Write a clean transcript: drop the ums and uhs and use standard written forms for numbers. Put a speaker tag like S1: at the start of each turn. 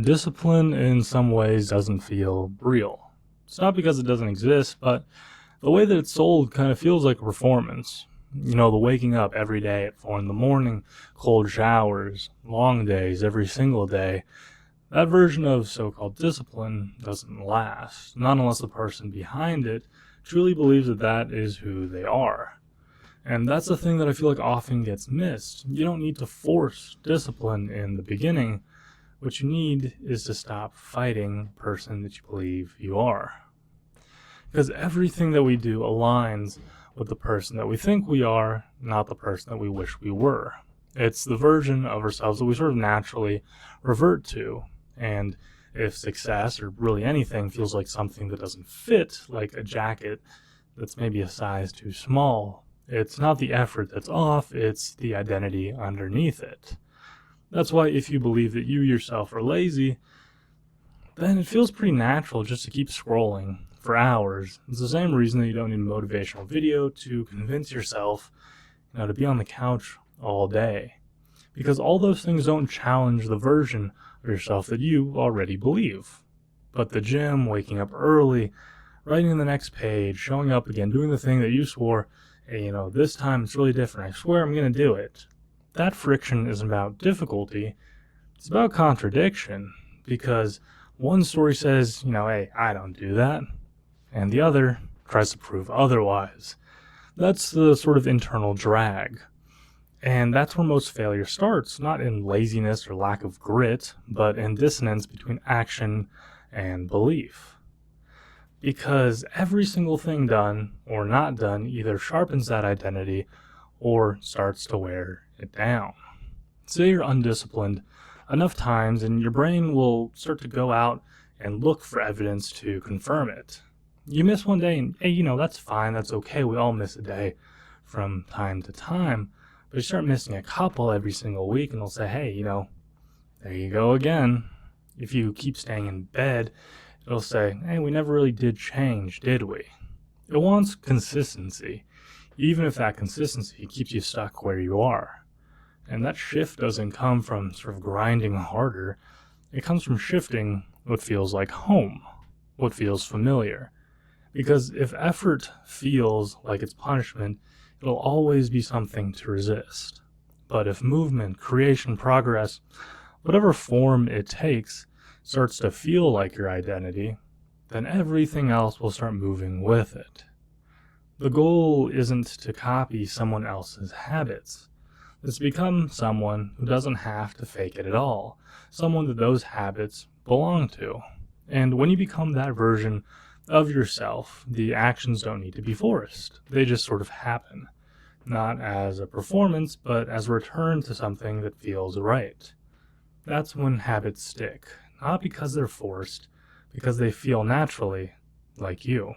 S1: Discipline in some ways doesn't feel real. It's not because it doesn't exist, but the way that it's sold kind of feels like a performance. The waking up every day at 4 in the morning, cold showers, long days every single day. That version of so called discipline doesn't last, not unless the person behind it truly believes that that is who they are. And that's the thing that I feel like often gets missed. You don't need to force discipline in the beginning. What you need is to stop fighting the person that you believe you are. Because everything that we do aligns with the person that we think we are, not the person that we wish we were. It's the version of ourselves that we sort of naturally revert to. And if success or really anything feels like something that doesn't fit, like a jacket that's maybe a size too small, it's not the effort that's off, it's the identity underneath it. That's why if you believe that you yourself are lazy, then it feels pretty natural just to keep scrolling for hours. It's the same reason that you don't need a motivational video to convince yourself, to be on the couch all day. Because all those things don't challenge the version of yourself that you already believe. But the gym, waking up early, writing the next page, showing up again, doing the thing that you swore, hey, this time it's really different. I swear I'm going to do it. That friction isn't about difficulty, it's about contradiction, because one story says, hey, I don't do that, and the other tries to prove otherwise. That's the sort of internal drag. And that's where most failure starts, not in laziness or lack of grit, but in dissonance between action and belief. Because every single thing done or not done either sharpens that identity or starts to wear it down. Say you're undisciplined enough times and your brain will start to go out and look for evidence to confirm it. You miss one day and, hey, that's fine, that's okay, we all miss a day from time to time. But you start missing a couple every single week and they'll say, hey, there you go again. If you keep staying in bed, it'll say, hey, we never really did change, did we? It wants consistency, even if that consistency keeps you stuck where you are. And that shift doesn't come from sort of grinding harder. It comes from shifting what feels like home, what feels familiar. Because if effort feels like it's punishment, it'll always be something to resist. But if movement, creation, progress, whatever form it takes, starts to feel like your identity, then everything else will start moving with it. The goal isn't to copy someone else's habits. It's to become someone who doesn't have to fake it at all, someone that those habits belong to. And when you become that version of yourself, the actions don't need to be forced. They just sort of happen, not as a performance, but as a return to something that feels right. That's when habits stick, not because they're forced, because they feel naturally like you.